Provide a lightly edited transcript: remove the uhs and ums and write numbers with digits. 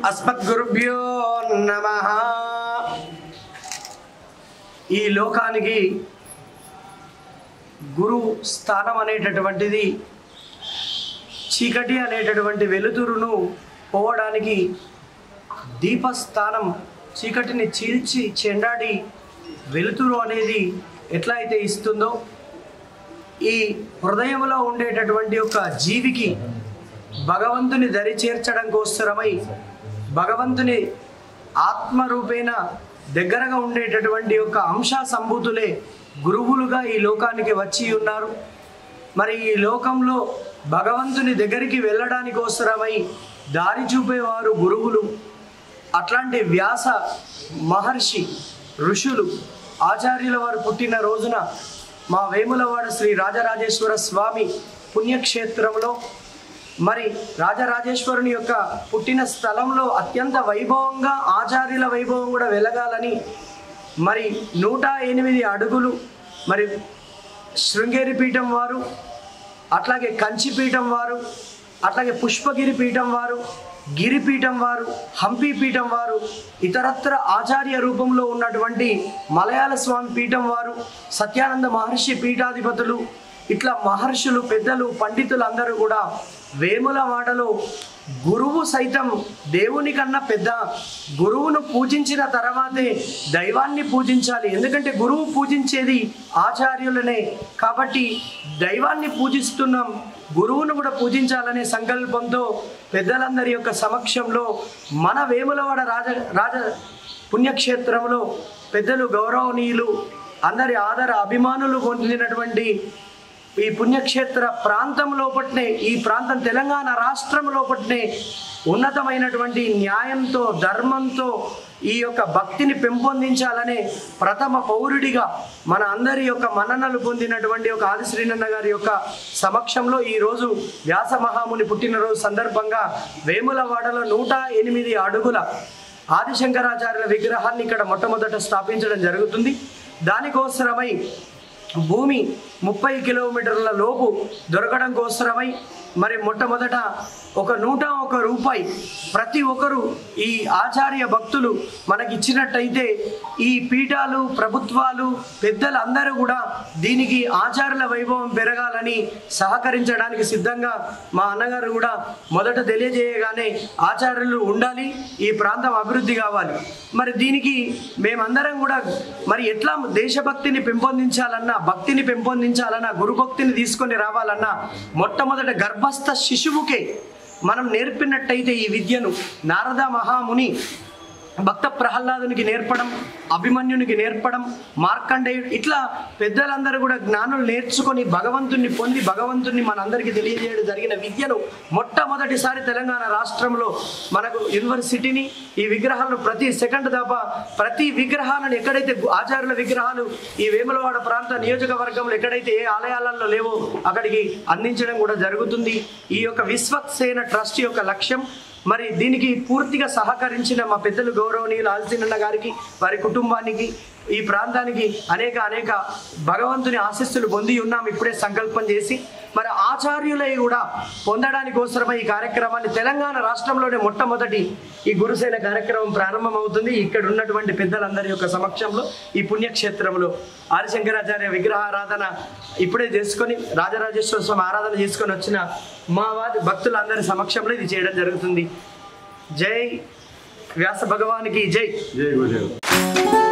అస్మద్గురుభ్యో నమః. ఈ లోకానికి గురు స్థానం అనేటటువంటిది చీకటి అనేటటువంటి వెలుతురును పోవడానికి దీపస్థానం, చీకటిని చీల్చి చెండాడి వెలుతురు అనేది ఎట్లా అయితే ఇస్తుందో, ఈ హృదయంలో ఉండేటటువంటి ఒక జీవికి భగవంతుని దరి చేర్చడం కోసరమై భగవంతుని ఆత్మరూపేణ దగ్గరగా ఉండేటటువంటి ఒక అంశ సంభూతులే గురువులుగా ఈ లోకానికి వచ్చి ఉన్నారు. మరి ఈ లోకంలో భగవంతుని దగ్గరికి వెళ్ళడానికి కోసరమై దారి చూపేవారు గురువులు. అట్లాంటి వ్యాస మహర్షి, ఋషులు, ఆచార్యుల వారు పుట్టిన రోజున మా వేములవాడ శ్రీ రాజరాజేశ్వర స్వామి పుణ్యక్షేత్రంలో, మరి రాజరాజేశ్వరుని యొక్క పుట్టిన స్థలంలో అత్యంత వైభవంగా ఆచార్యుల వైభవం కూడా వెలగాలని మరి 108 అడుగులు మరి శృంగేరి పీఠం వారు, అట్లాగే కంచి పీఠం వారు, అట్లాగే పుష్పగిరి పీఠం వారు, గిరిపీఠం వారు, హంపి పీఠం వారు, ఇతరత్ర ఆచార్య రూపంలో ఉన్నటువంటి మలయాళ స్వామి పీఠం వారు, సత్యానంద మహర్షి పీఠాధిపతులు, ఇట్లా మహర్షులు, పెద్దలు, పండితులు అందరూ కూడా వేములవాడలో గురువు సైతం దేవుని కన్నా పెద్ద, గురువును పూజించిన తర్వాతే దైవాన్ని పూజించాలి. ఎందుకంటే గురువు పూజించేది ఆచార్యులనే, కాబట్టి దైవాన్ని పూజిస్తున్నాం, గురువును కూడా పూజించాలనే సంకల్పంతో పెద్దలందరి యొక్క సమక్షంలో మన వేములవాడ రాజ పుణ్యక్షేత్రంలో పెద్దలు, గౌరవనీయులు, అందరి ఆదర అభిమానులు పొందినటువంటి ఈ పుణ్యక్షేత్ర ప్రాంతం లోపట్నే, ఈ ప్రాంతం తెలంగాణ రాష్ట్రం లోపట్నే ఉన్నతమైనటువంటి న్యాయంతో, ధర్మంతో ఈ యొక్క భక్తిని పెంపొందించాలనే ప్రథమ పౌరుడిగా మన అందరి యొక్క మన్ననలు పొందినటువంటి ఒక ఆదిశ్రీనన్న గారి యొక్క సమక్షంలో ఈరోజు వ్యాస మహాముని పుట్టినరోజు సందర్భంగా వేములవాడలో 108 అడుగుల ఆదిశంకరాచార్యుల విగ్రహాన్ని ఇక్కడ మొట్టమొదట స్థాపించడం జరుగుతుంది. దానికోసరమై భూమి 30 కిలోమీటర్ల లోపు దొరకడం కోసరమై మరి మొట్టమొదట ఒక 101 రూపాయి ప్రతి ఒక్కరు ఈ ఆచార్య భక్తులు మనకిచ్చినట్టయితే ఈ పీఠాలు, ప్రభుత్వాలు, పెద్దలు అందరూ కూడా దీనికి ఆచార్యుల వైభవం పెరగాలని సహకరించడానికి సిద్ధంగా మా అన్నగారు కూడా మొదట తెలియజేయగానే ఆచార్యులు ఉండాలి, ఈ ప్రాంతం అభివృద్ధి కావాలి. మరి దీనికి మేమందరం కూడా మరి ఎట్లా దేశభక్తిని పెంపొందించాలన్నా, భక్తిని పెంపొందించాలన్నా, గురుభక్తిని తీసుకొని రావాలన్నా మొట్టమొదట గర్భస్థ శిశువుకే మనం నేర్పినట్టయితే ఈ విద్యను నారద మహాముని భక్త ప్రహ్లాదునికి నేర్పడం, అభిమన్యునికి నేర్పడం, మార్కండేయుడు, ఇట్లా పెద్దలందరూ కూడా జ్ఞానులు నేర్చుకొని భగవంతుని పొంది భగవంతుని మనందరికీ తెలియజేయడం జరిగిన విద్యను మొట్టమొదటిసారి తెలంగాణ రాష్ట్రంలో మనకు యూనివర్సిటీని, ఈ విగ్రహాలను ప్రతి సెకండ్ దాపా ప్రతి విగ్రహాలను ఎక్కడైతే ఆచార్యుల విగ్రహాలు ఈ వేములవాడ ప్రాంత నియోజకవర్గంలో ఎక్కడైతే ఏ ఆలయాలలో లేవో అక్కడికి అందించడం కూడా జరుగుతుంది. ఈ యొక్క విశ్వక్సేన ట్రస్ట్ యొక్క లక్ష్యం. మరి దీనికి పూర్తిగా సహకరించిన మా పెద్దలు, గౌరవనీయులు ఆదిశీనన్న గారికి, వారి కుటుంబానికి, ఈ ప్రాంతానికి అనేక భగవంతుని ఆశీస్సులు పొంది ఉన్నాం. ఇప్పుడే సంకల్పం చేసి మరి ఆచార్యులై కూడా పొందడానికి కోసమై ఈ కార్యక్రమాన్ని తెలంగాణ రాష్ట్రంలోనే మొట్టమొదటి ఈ గురుసేన కార్యక్రమం ప్రారంభమవుతుంది. ఇక్కడ ఉన్నటువంటి పెద్దలందరి యొక్క సమక్షంలో ఈ పుణ్యక్షేత్రంలో ఆదిశంకరాచార్య విగ్రహారాధన ఇప్పుడే చేసుకొని రాజరాజేశ్వర స్వామి ఆరాధన చేసుకొని వచ్చిన మా వారి భక్తులందరి సమక్షంలో ఇది చేయడం జరుగుతుంది. జై వ్యాస భగవానికి జై. జై గురుదేవ్.